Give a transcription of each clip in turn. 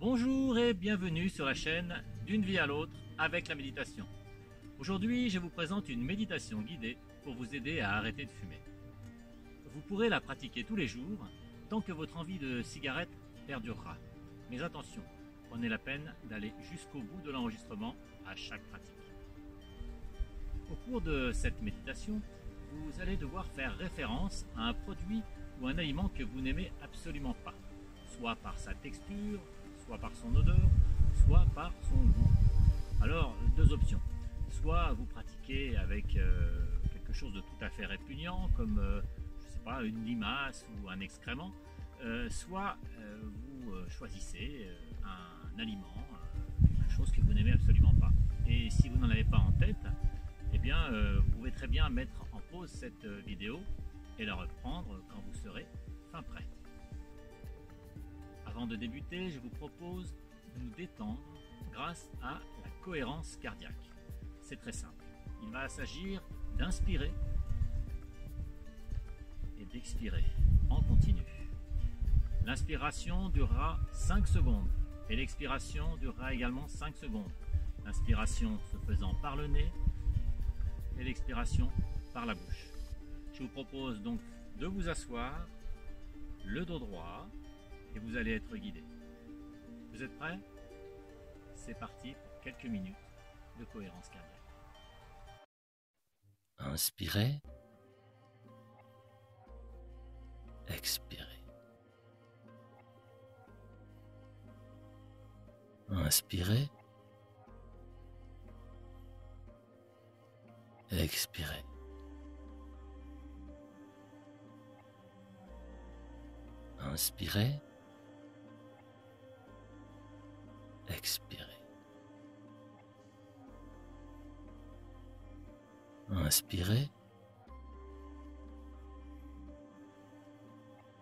Bonjour et bienvenue sur la chaîne D'une vie à l'autre avec la méditation. Aujourd'hui, je vous présente une méditation guidée pour vous aider à arrêter de fumer. Vous pourrez la pratiquer tous les jours tant que votre envie de cigarette perdurera. Mais attention, prenez la peine d'aller jusqu'au bout de l'enregistrement à chaque pratique. Au cours de cette méditation, vous allez devoir faire référence à un produit ou un aliment que vous n'aimez absolument pas, soit par sa texture, soit par son odeur, soit par son goût. Alors, deux options. Soit vous pratiquez avec quelque chose de tout à fait répugnant, comme je sais pas, une limace ou un excrément, soit vous choisissez un aliment, quelque chose que vous n'aimez absolument pas. Et si vous n'en avez pas en tête, eh bien, vous pouvez très bien mettre en pause cette vidéo et la reprendre quand vous serez fin prêt. Avant de débuter, je vous propose de nous détendre grâce à la cohérence cardiaque. C'est très simple. Il va s'agir d'inspirer et d'expirer en continu. L'inspiration durera 5 secondes et l'expiration durera également 5 secondes. L'inspiration se faisant par le nez et l'expiration par la bouche. Je vous propose donc de vous asseoir, le dos droit, et vous allez être guidé. Vous êtes prêts? C'est parti pour quelques minutes de cohérence cardiaque. Inspirez, expirez. Inspirez, expirez. Inspirez, expirez. Inspirez,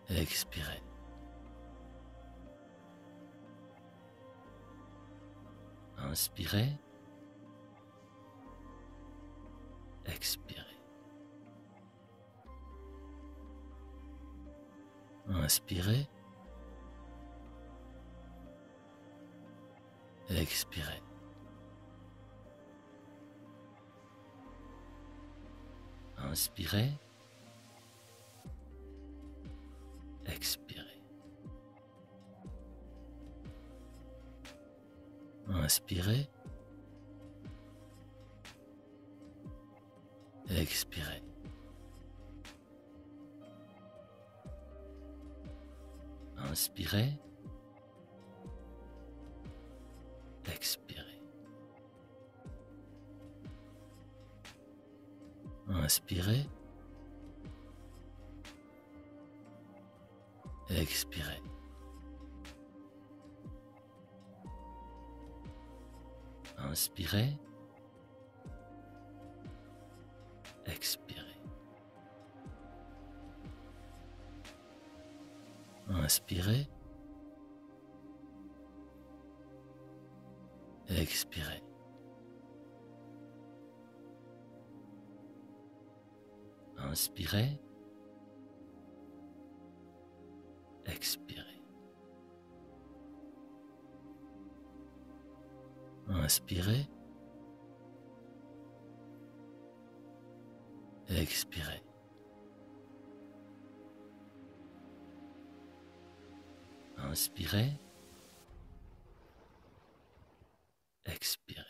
expirez. Inspirez, expirez. Inspirez, expirez. Inspirez, expirez. Inspirez, expirez. Inspirez, expirez. Inspirez, expirez. Inspirez, expirez. Inspirez, expirez. Inspirez, expirez. Inspirez, expirez. Inspirez, expirez.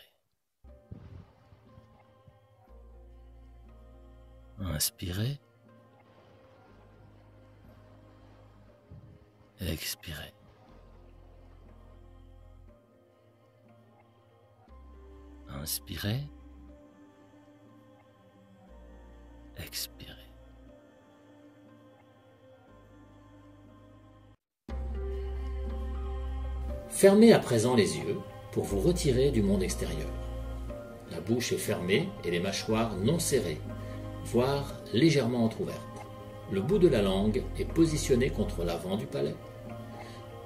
Inspirez, expirez. Inspirez, expirez. Fermez à présent les yeux pour vous retirer du monde extérieur. La bouche est fermée et les mâchoires non serrées, voire légèrement entrouvertes. Le bout de la langue est positionné contre l'avant du palais.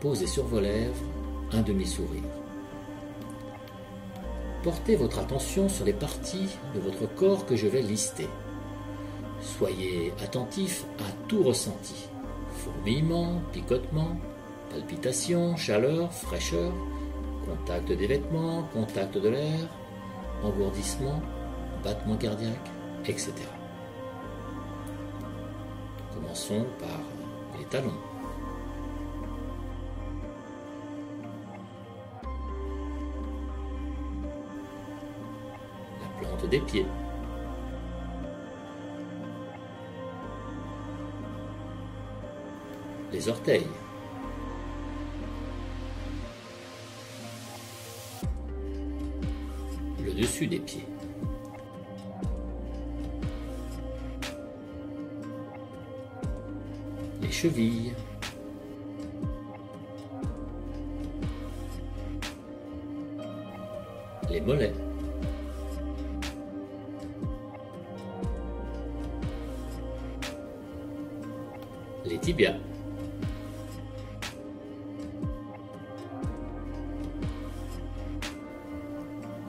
Posez sur vos lèvres un demi-sourire. Portez votre attention sur les parties de votre corps que je vais lister. Soyez attentif à tout ressenti. Fourmillement, picotement, Palpitations, chaleur, fraîcheur, contact des vêtements, contact de l'air, engourdissement, battement cardiaque, etc. Commençons par les talons. La plante des pieds. Les orteils. Le dessus des pieds. Les chevilles. Les mollets. Les tibias.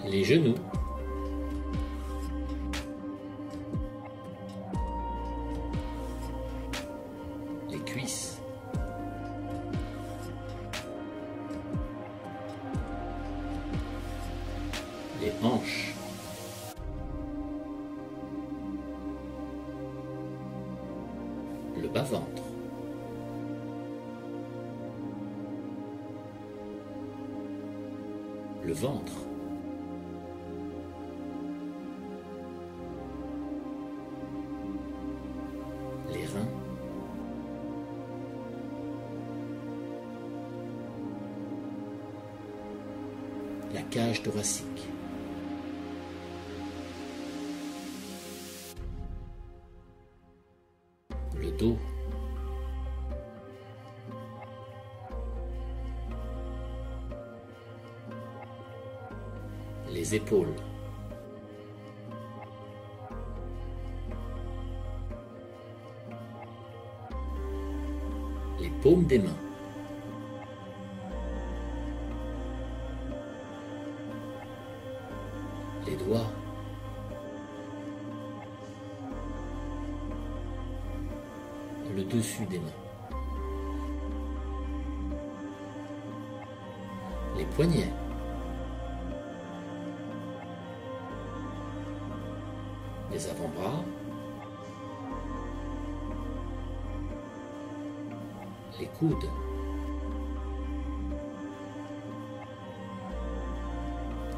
Les genoux. Les cuisses. Les hanches. Le bas-ventre. Le ventre. Les reins. La cage thoracique. Le dos. Les épaules. Les paumes des mains. Les doigts. Le dessus des mains. Les poignets. Les avant-bras. Les coudes.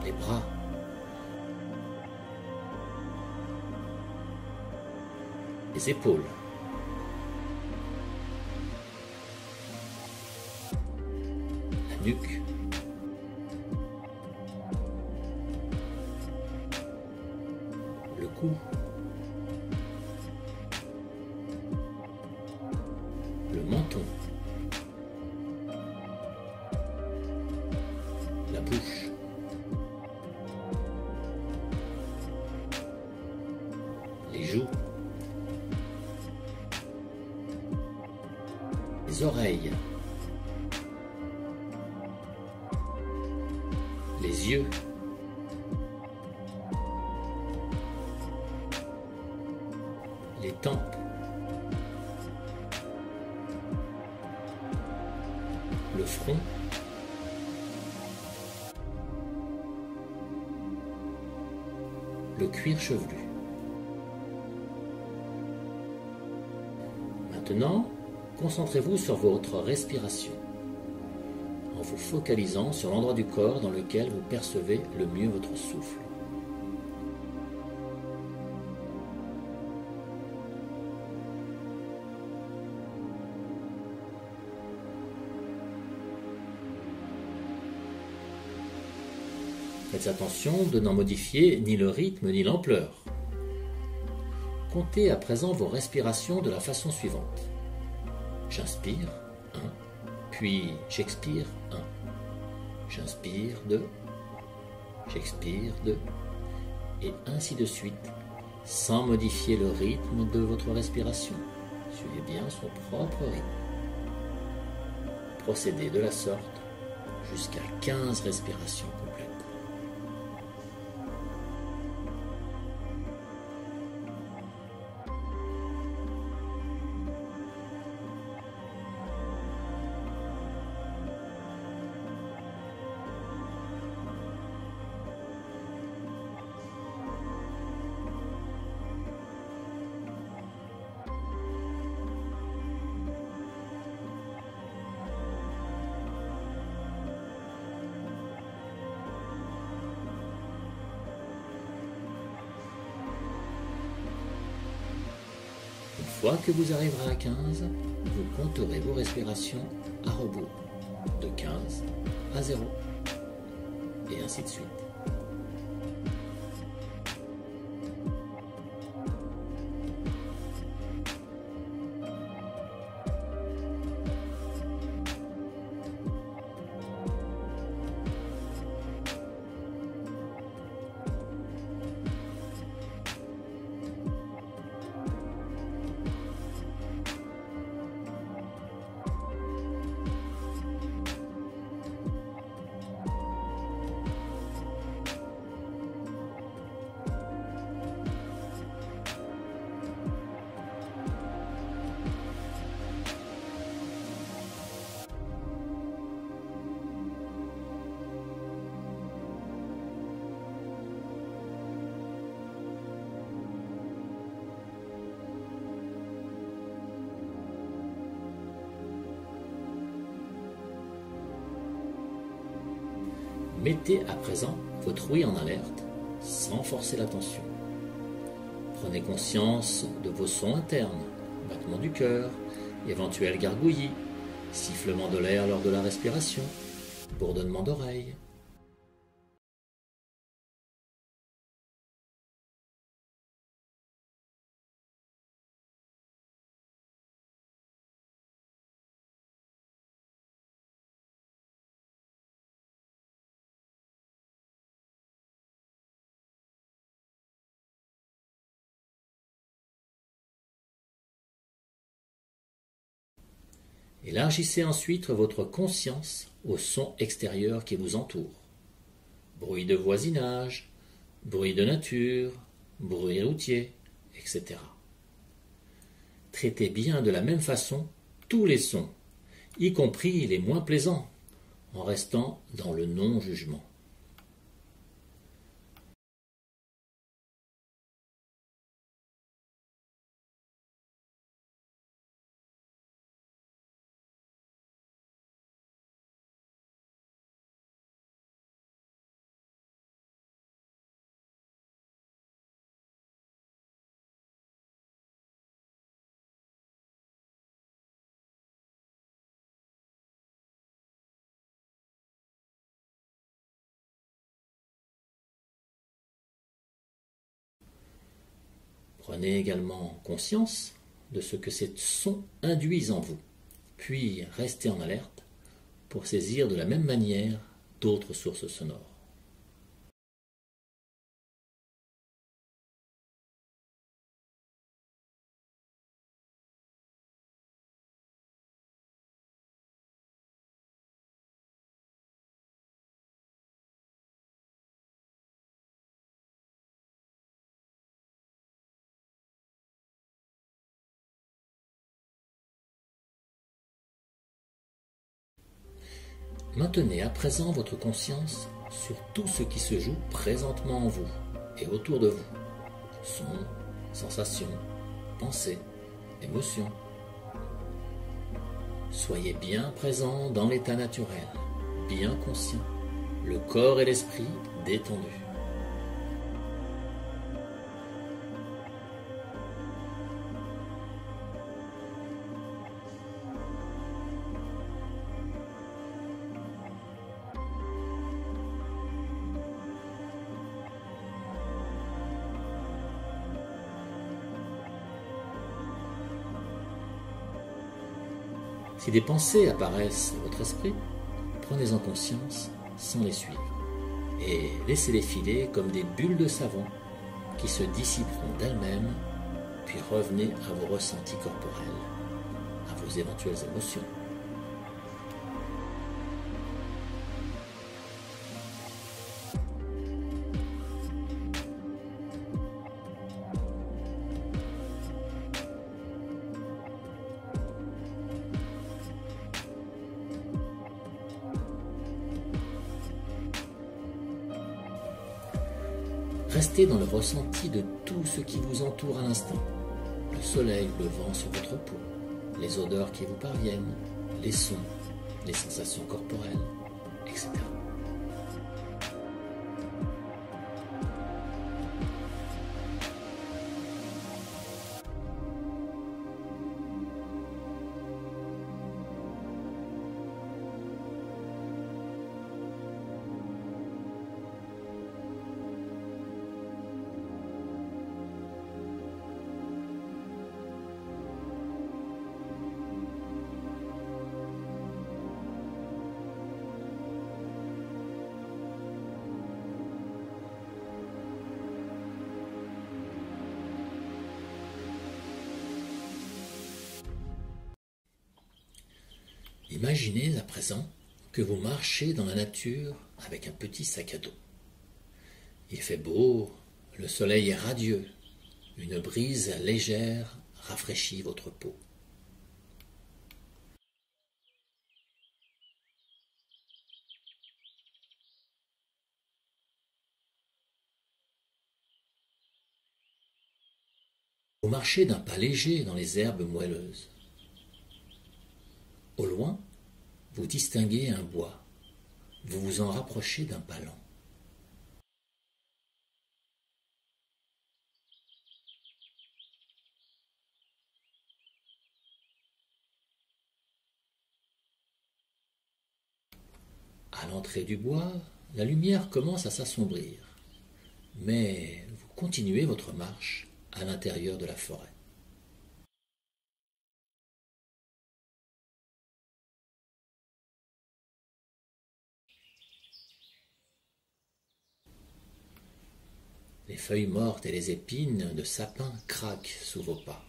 Les bras. Les épaules. La nuque. Le cou. Le menton. La bouche. Les joues. Les oreilles. Les yeux. Les tempes. Le front. Le cuir chevelu. Maintenant, concentrez-vous sur votre respiration, en vous focalisant sur l'endroit du corps dans lequel vous percevez le mieux votre souffle. Faites attention de n'en modifier ni le rythme ni l'ampleur. Comptez à présent vos respirations de la façon suivante. J'inspire, 1, puis j'expire, 1. J'inspire, 2, j'expire, 2, et ainsi de suite, sans modifier le rythme de votre respiration. Suivez bien son propre rythme. Procédez de la sorte jusqu'à 15 respirations complètes. fois que vous arriverez à 15, vous compterez vos respirations à rebours, de 15 à 0, et ainsi de suite. Mettez à présent votre ouïe en alerte sans forcer l'attention. Prenez conscience de vos sons internes, battement du cœur, éventuel gargouillis, sifflement de l'air lors de la respiration, bourdonnement d'oreilles. Élargissez ensuite votre conscience aux sons extérieurs qui vous entourent. Bruit de voisinage, bruit de nature, bruit routier, etc. Traitez bien de la même façon tous les sons, y compris les moins plaisants, en restant dans le non-jugement. Prenez également conscience de ce que ces sons induisent en vous, puis restez en alerte pour saisir de la même manière d'autres sources sonores. Maintenez à présent votre conscience sur tout ce qui se joue présentement en vous et autour de vous. Sons, sensations, pensées, émotions. Soyez bien présent dans l'état naturel, bien conscient, le corps et l'esprit détendus. Si des pensées apparaissent dans votre esprit, prenez-en conscience sans les suivre et laissez-les filer comme des bulles de savon qui se dissiperont d'elles-mêmes, puis revenez à vos ressentis corporels, à vos éventuelles émotions. Restez dans le ressenti de tout ce qui vous entoure à l'instant. Le soleil, le vent sur votre peau, les odeurs qui vous parviennent, les sons, les sensations corporelles, etc. Imaginez à présent que vous marchez dans la nature avec un petit sac à dos. Il fait beau, le soleil est radieux, une brise légère rafraîchit votre peau. Vous marchez d'un pas léger dans les herbes moelleuses. Au loin, vous distinguez un bois. Vous vous en rapprochez d'un pas lent. À l'entrée du bois, la lumière commence à s'assombrir, mais vous continuez votre marche à l'intérieur de la forêt. Les feuilles mortes et les épines de sapin craquent sous vos pas.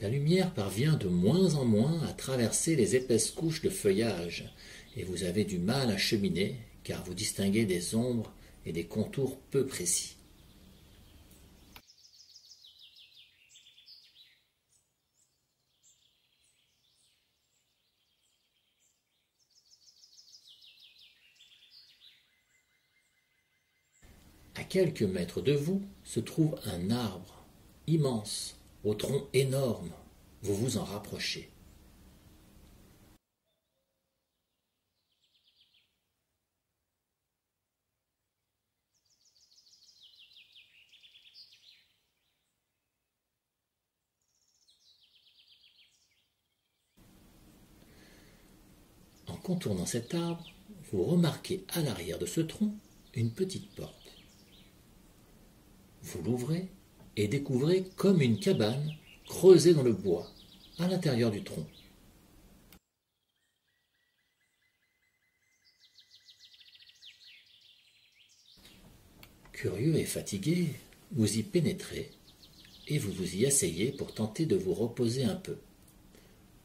La lumière parvient de moins en moins à traverser les épaisses couches de feuillage et vous avez du mal à cheminer car vous distinguez des ombres et des contours peu précis. À quelques mètres de vous se trouve un arbre immense, au tronc énorme. Vous vous en rapprochez. En contournant cet arbre, vous remarquez à l'arrière de ce tronc une petite porte. Vous l'ouvrez et découvrez comme une cabane creusée dans le bois, à l'intérieur du tronc. Curieux et fatigué, vous y pénétrez et vous vous y asseyez pour tenter de vous reposer un peu.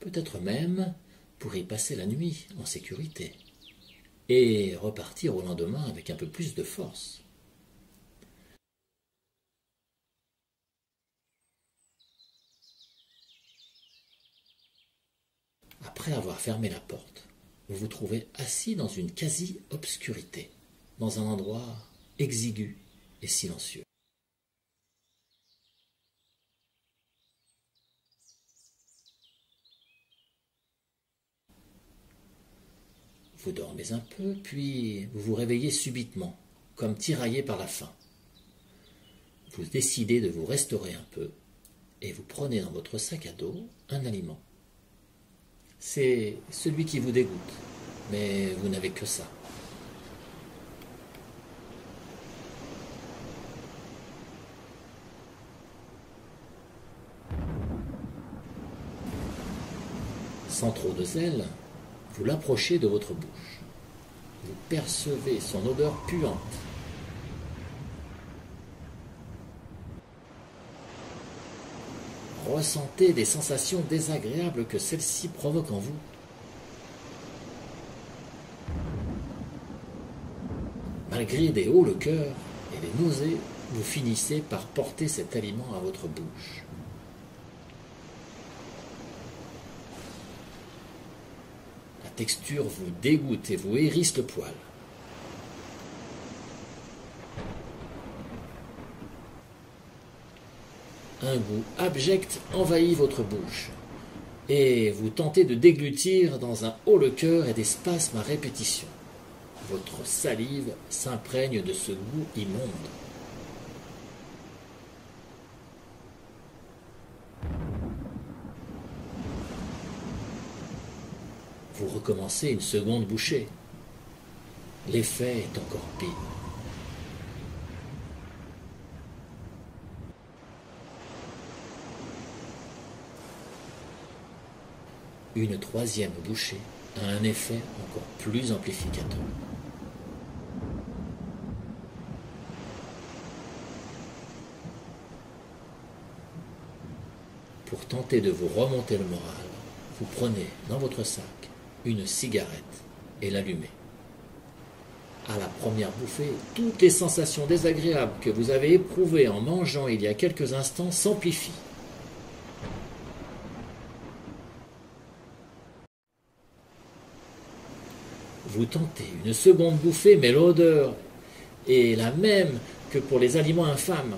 Peut-être même pour y passer la nuit en sécurité et repartir au lendemain avec un peu plus de force. Après avoir fermé la porte, vous vous trouvez assis dans une quasi-obscurité, dans un endroit exigu et silencieux. Vous dormez un peu, puis vous vous réveillez subitement, comme tiraillé par la faim. Vous décidez de vous restaurer un peu, et vous prenez dans votre sac à dos un aliment. C'est celui qui vous dégoûte, mais vous n'avez que ça. Sans trop de zèle, vous l'approchez de votre bouche. Vous percevez son odeur puante. Ressentez des sensations désagréables que celle-ci provoque en vous. Malgré des hauts le cœur et des nausées, vous finissez par porter cet aliment à votre bouche. La texture vous dégoûte et vous hérisse le poil. Un goût abject envahit votre bouche, et vous tentez de déglutir dans un haut le cœur et des spasmes à répétition. Votre salive s'imprègne de ce goût immonde. Vous recommencez une seconde bouchée. L'effet est encore pire. Une troisième bouchée a un effet encore plus amplificateur. Pour tenter de vous remonter le moral, vous prenez dans votre sac une cigarette et l'allumez. À la première bouffée, toutes les sensations désagréables que vous avez éprouvées en mangeant il y a quelques instants s'amplifient. Vous tentez une seconde bouffée, mais l'odeur est la même que pour les aliments infâmes.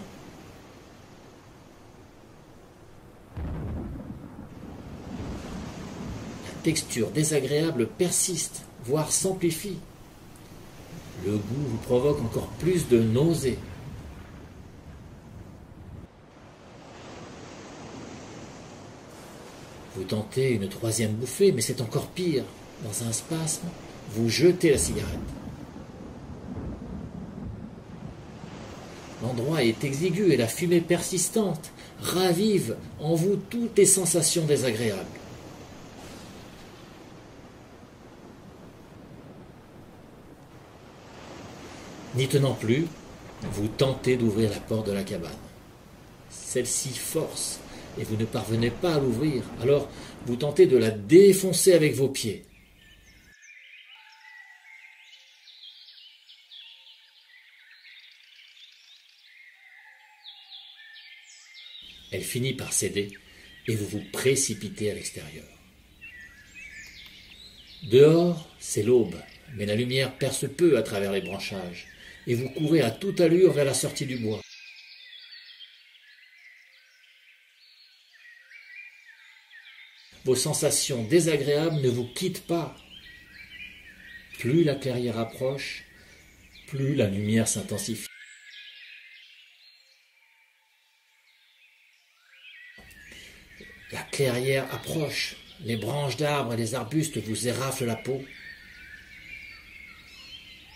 La texture désagréable persiste, voire s'amplifie. Le goût vous provoque encore plus de nausées. Vous tentez une troisième bouffée, mais c'est encore pire. Dans un spasme, vous jetez la cigarette. L'endroit est exigu et la fumée persistante ravive en vous toutes les sensations désagréables. N'y tenant plus, vous tentez d'ouvrir la porte de la cabane. Celle-ci force et vous ne parvenez pas à l'ouvrir, alors vous tentez de la défoncer avec vos pieds. Elle finit par céder et vous vous précipitez à l'extérieur. Dehors, c'est l'aube, mais la lumière perce peu à travers les branchages et vous courez à toute allure vers la sortie du bois. Vos sensations désagréables ne vous quittent pas. Plus la clairière approche, plus la lumière s'intensifie. La clairière approche, les branches d'arbres et les arbustes vous éraflent la peau.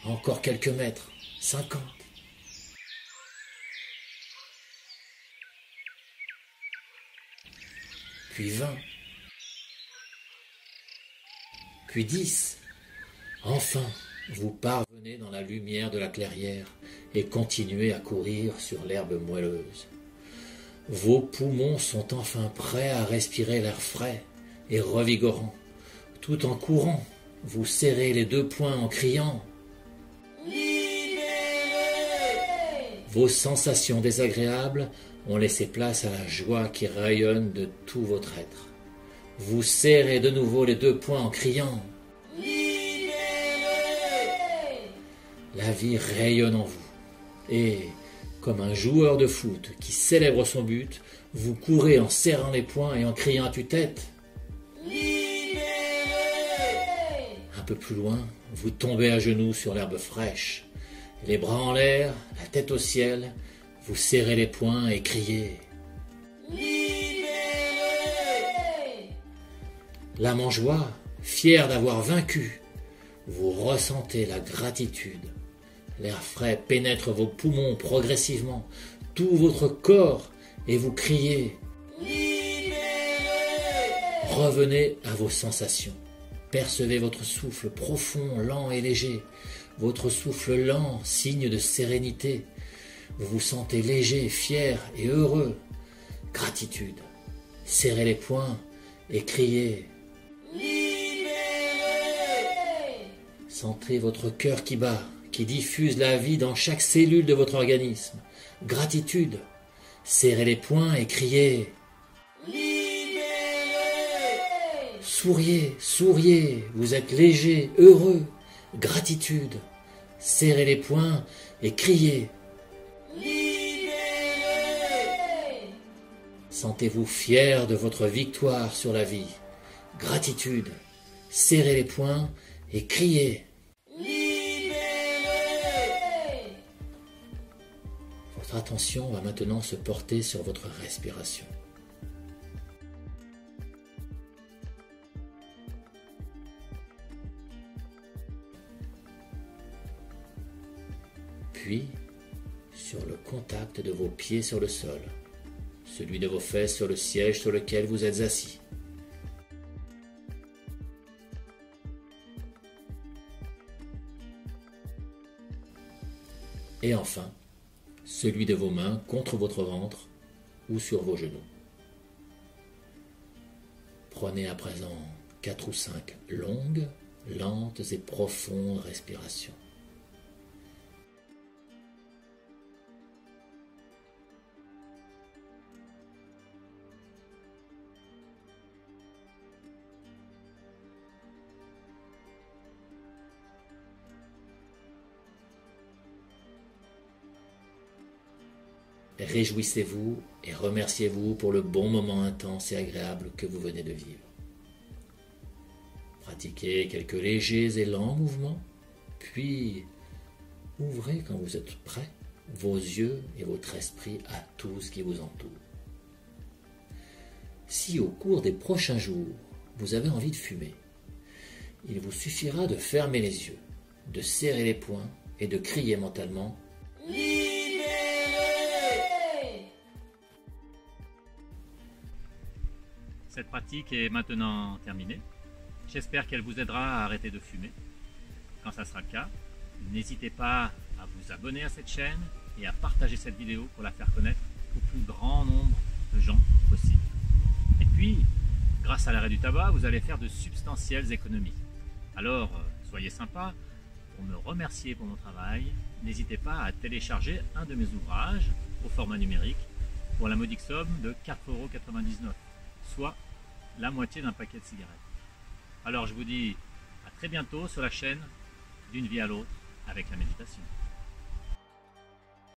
Encore quelques mètres, 50. Puis 20. Puis 10. Enfin, vous parvenez dans la lumière de la clairière et continuez à courir sur l'herbe moelleuse. Vos poumons sont enfin prêts à respirer l'air frais et revigorant. Tout en courant, vous serrez les deux poings en criant « Libéré !» Vos sensations désagréables ont laissé place à la joie qui rayonne de tout votre être. Vous serrez de nouveau les deux poings en criant « Libéré !» La vie rayonne en vous et, comme un joueur de foot qui célèbre son but, vous courez en serrant les poings et en criant à tue-tête « Libéré !» Un peu plus loin, vous tombez à genoux sur l'herbe fraîche. Les bras en l'air, la tête au ciel, vous serrez les poings et criez « Libéré !» L'âme en joie, fière d'avoir vaincu, vous ressentez la gratitude. L'air frais pénètre vos poumons progressivement, tout votre corps, et vous criez « Libéré !» Revenez à vos sensations. Percevez votre souffle profond, lent et léger. Votre souffle lent, signe de sérénité. Vous vous sentez léger, fier et heureux. Gratitude. Serrez les poings et criez « Libéré !» Sentez votre cœur qui bat, qui diffuse la vie dans chaque cellule de votre organisme. Gratitude. Serrez les poings et criez « Libéré !» Souriez, souriez, vous êtes léger, heureux. Gratitude. Serrez les poings et criez « Libéré !» Sentez-vous fier de votre victoire sur la vie. Gratitude. Serrez les poings et criez « Libéré !» Votre attention va maintenant se porter sur votre respiration. Puis, sur le contact de vos pieds sur le sol, celui de vos fesses sur le siège sur lequel vous êtes assis. Et enfin, celui de vos mains contre votre ventre ou sur vos genoux. Prenez à présent 4 ou 5 longues, lentes et profondes respirations. Réjouissez-vous et remerciez-vous pour le bon moment intense et agréable que vous venez de vivre. Pratiquez quelques légers et lents mouvements, puis ouvrez quand vous êtes prêt vos yeux et votre esprit à tout ce qui vous entoure. Si au cours des prochains jours, vous avez envie de fumer, il vous suffira de fermer les yeux, de serrer les poings et de crier mentalement « Libéré !» Cette pratique est maintenant terminée. J'espère qu'elle vous aidera à arrêter de fumer. Quand ça sera le cas, n'hésitez pas à vous abonner à cette chaîne et à partager cette vidéo pour la faire connaître au plus grand nombre de gens possible. Et puis, grâce à l'arrêt du tabac, vous allez faire de substantielles économies. Alors, soyez sympa, pour me remercier pour mon travail, n'hésitez pas à télécharger un de mes ouvrages au format numérique pour la modique somme de 4,99 €, soit la moitié d'un paquet de cigarettes. Alors je vous dis à très bientôt sur la chaîne D'une vie à l'autre avec la méditation.